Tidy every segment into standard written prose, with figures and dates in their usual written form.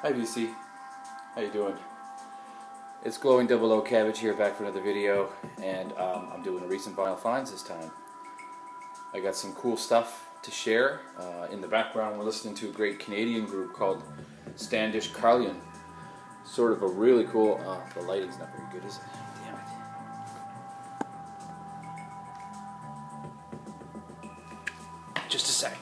Hi VC, how you doing? It's Glowing Double O Cabbage here, back for another video, and I'm doing a recent vinyl finds this time. I got some cool stuff to share. In the background we're listening to a great Canadian group called Standish Carlion. Sort of a really cool, the lighting's not very good, is it? Damn it. Just a sec.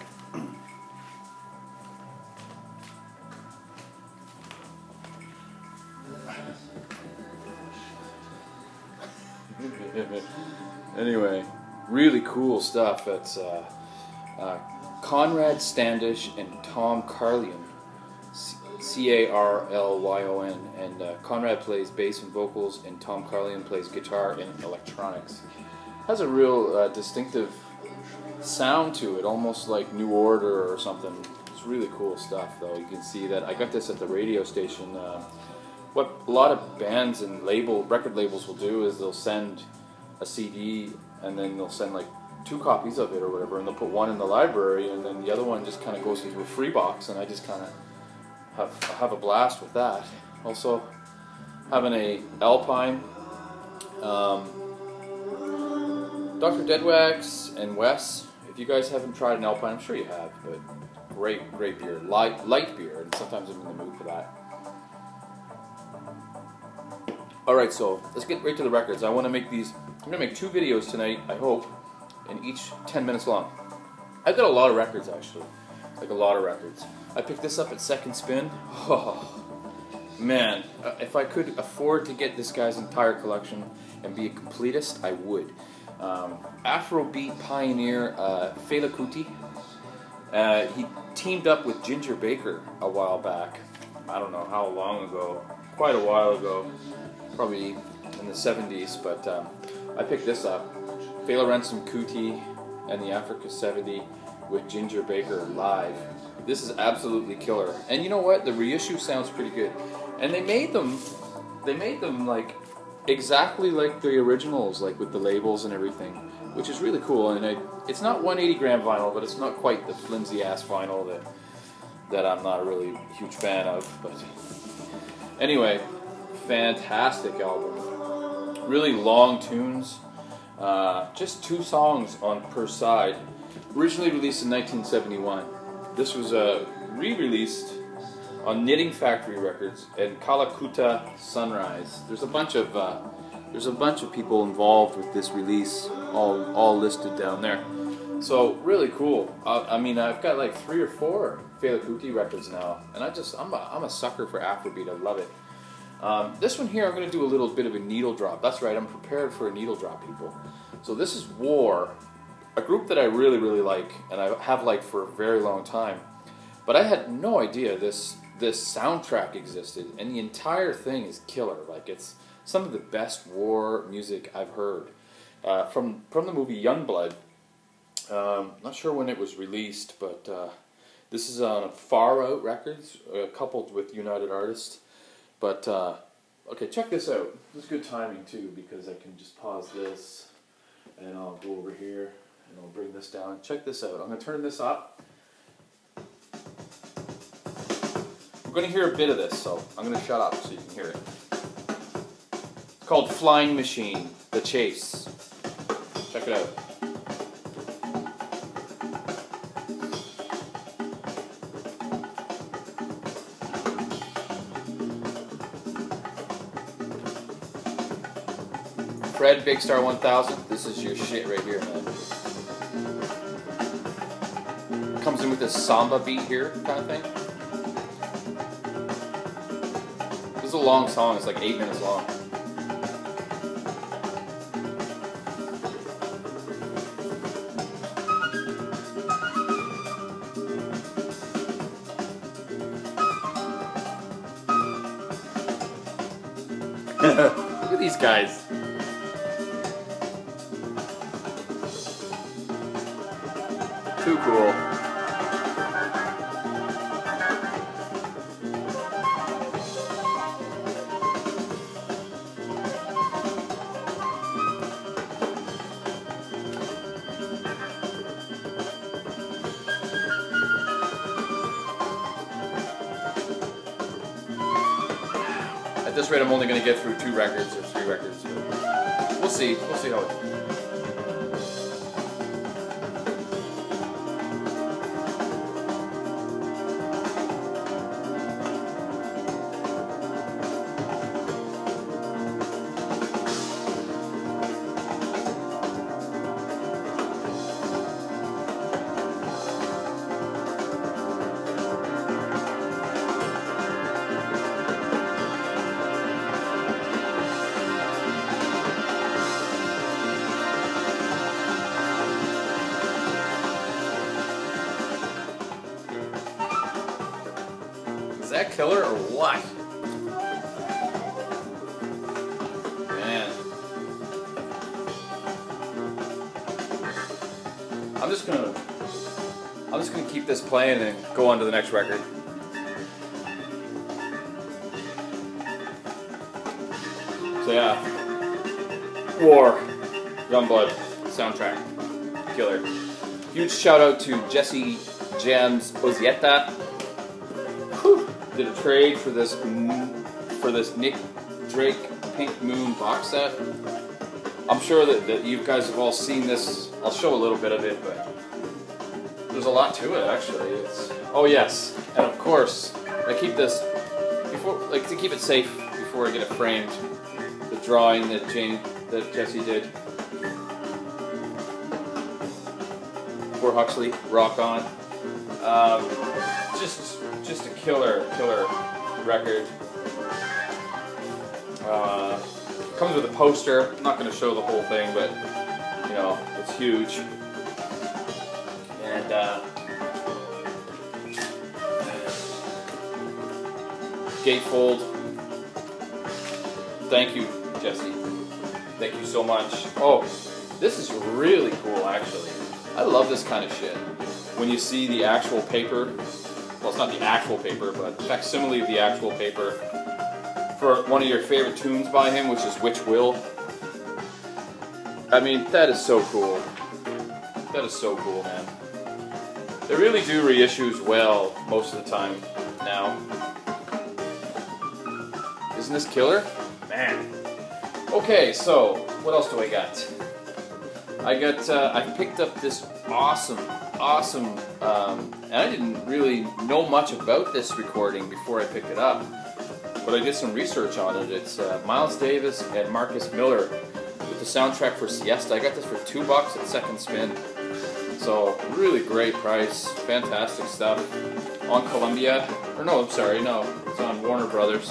Anyway, really cool stuff. That's Conrad Standish and Tom Carlion, C-A-R-L-Y-O-N, and Conrad plays bass and vocals, and Tom Carlion plays guitar and electronics. Has a real distinctive sound to it, almost like New Order or something. It's really cool stuff, though. You can see that I got this at the radio station. What a lot of bands and record labels will do is they'll send a CD and then they'll send like 2 copies of it or whatever, and they'll put one in the library and then the other one just kind of goes into a free box, and I just kind of have a blast with that. Also having a Alpine, Dr. Deadwax and Wes. If you guys haven't tried an Alpine, I'm sure you have, but great beer, light beer, and sometimes I'm in the mood for that. Alright, so let's get right to the records. I'm going to make 2 videos tonight, I hope, and each 10 minutes long. I've got a lot of records, actually. Like a lot of records. I picked this up at Second Spin. Oh, man, if I could afford to get this guy's entire collection and be a completist, I would. Afrobeat pioneer Fela Kuti. He teamed up with Ginger Baker a while back. I don't know how long ago. Quite a while ago. Probably in the 70s, but I picked this up. Fela Ransom Kuti and the Africa 70 with Ginger Baker live. This is absolutely killer. And you know what? The reissue sounds pretty good. And they made them like exactly like the originals, like with the labels and everything, which is really cool. And it's not 180 gram vinyl, but it's not quite the flimsy ass vinyl that I'm not a really huge fan of. But anyway, fantastic album. Really long tunes. Just 2 songs per side. Originally released in 1971. This was re-released on Knitting Factory Records and Kalakuta Sunrise. There's a bunch of people involved with this release, all listed down there. So really cool. I mean, I've got like 3 or 4 Fela Kuti records now, and I'm a sucker for Afrobeat. I love it. This one here, I'm going to do a little bit of a needle drop. That's right, I'm prepared for a needle drop, people. So this is War, a group that I really like, and I have liked for a very long time. But I had no idea this soundtrack existed, and the entire thing is killer. Like, it's some of the best war music I've heard. From the movie Youngblood. Not sure when it was released, but this is on Far Out Records, coupled with United Artists. But, okay, check this out. This is good timing, too, because I can just pause this, and I'll go over here, and I'll bring this down. Check this out. I'm going to turn this up. We're going to hear a bit of this, so I'm going to shut up so you can hear it. It's called Flying Machine, The Chase. Check it out. Fred Big Star 1000, this is your shit right here, man. Comes in with this samba beat here, kind of thing. This is a long song, it's like 8 minutes long. Look at these guys. Too cool. At this rate, I'm only going to get through 2 records or 3 records. We'll see. We'll see how it goes. Is that killer or what? Man. I'm just gonna keep this playing and go on to the next record. So yeah. War. Youngblood. Soundtrack. Killer. Huge shout out to Jesse Jams Ozieta. Did a trade for this Nick Drake Pink Moon box set. I'm sure that you guys have all seen this. I'll show a little bit of it, but there's a lot to it actually. Oh yes, and of course I keep this to keep it safe before I get it framed. The drawing that Jesse did. For Huxley, rock on. Just a killer record. Comes with a poster. I'm not going to show the whole thing, but you know it's huge. And gatefold. Thank you, Jesse. Thank you so much. Oh, this is really cool, actually. I love this kind of shit. When you see the actual paper. Well, it's not the actual paper, but facsimile of the actual paper for one of your favorite tunes by him, which is Which Will. I mean, that is so cool. That is so cool, man. They really do reissues well most of the time now. Isn't this killer? Man. Okay, so what else do I got? I picked up this awesome, and I didn't really know much about this recording before I picked it up, but I did some research on it. It's Miles Davis and Marcus Miller with the soundtrack for Siesta. I got this for $2 at Second Spin, so really great price, fantastic stuff. On Columbia, or no, I'm sorry, no, it's on Warner Brothers,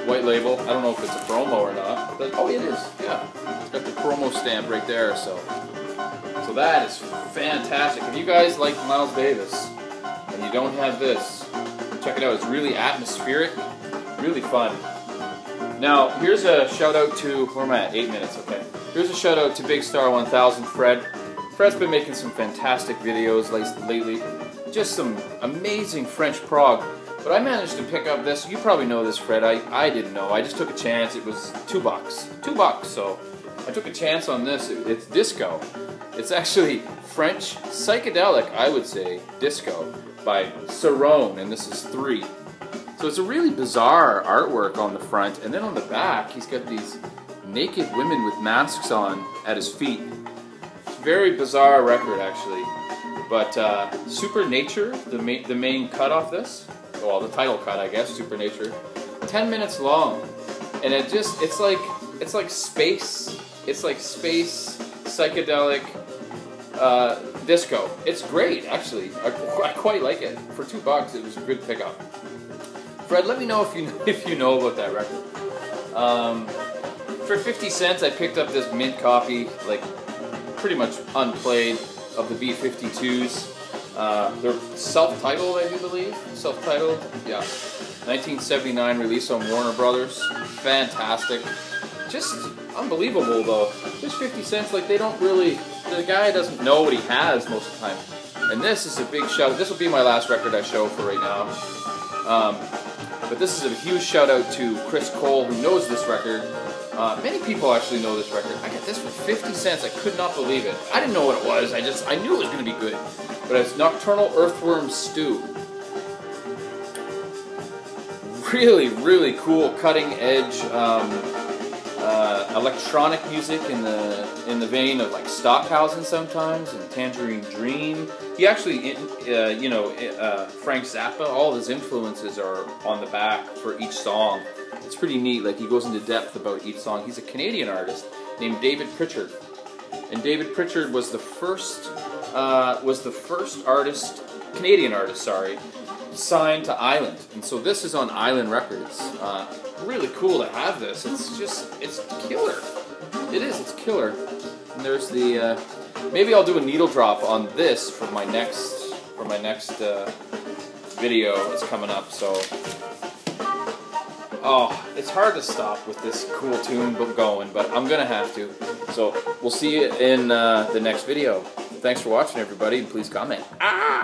white label. I don't know if it's a promo or not, but oh, it is, yeah. It's got the promo stamp right there, so that is fantastic. If you guys like Miles Davis and you don't have this, check it out. It's really atmospheric, really fun. Now, here's a shout out to, where am I at? 8 minutes, okay. Here's a shout out to Big Star 1000, Fred. Fred's been making some fantastic videos lately. Just some amazing French prog. But I managed to pick up this. You probably know this, Fred. I didn't know. I just took a chance. It was $2. $2, so I took a chance on this. It's disco. It's actually French psychedelic, I would say, disco by Cerrone, and this is 3. So it's a really bizarre artwork on the front, and then on the back, he's got these naked women with masks on at his feet. It's a very bizarre record, actually. But Super Nature, the main cut off this, well, the title cut, I guess, Super Nature, 10 minutes long, and it's like space psychedelic disco. It's great, actually. I quite like it. For $2, it was a good pickup. Fred, let me know if you know about that record. For 50 cents, I picked up this mint copy, like pretty much unplayed, of the B-52s. They're self-titled, I do believe. Self-titled, yeah. 1979 release on Warner Brothers. Fantastic. Just unbelievable, though. Just 50 cents, like they don't really... The guy doesn't know what he has most of the time. And this is a big shout. This will be my last record I show for right now. But this is a huge shout out to Chris Cole, who knows this record. Many people actually know this record. I got this for 50 cents. I could not believe it. I didn't know what it was. I knew it was going to be good. But it's Nocturnal Earthworm Stew. really, really cool, cutting edge electronic music in the vein of like Stockhausen sometimes and Tangerine Dream. He actually, Frank Zappa. All of his influences are on the back for each song. It's pretty neat. Like he goes into depth about each song. He's a Canadian artist named David Pritchard, and David Pritchard was the first Canadian artist, signed to Island. And so this is on Island Records. Really cool to have this. It's killer. It is. It's killer. And there's the. Maybe I'll do a needle drop on this for my next video that's coming up. So. Oh, it's hard to stop with this cool tune going, but I'm gonna have to. So we'll see you in the next video. Thanks for watching, everybody, and please comment. Ah!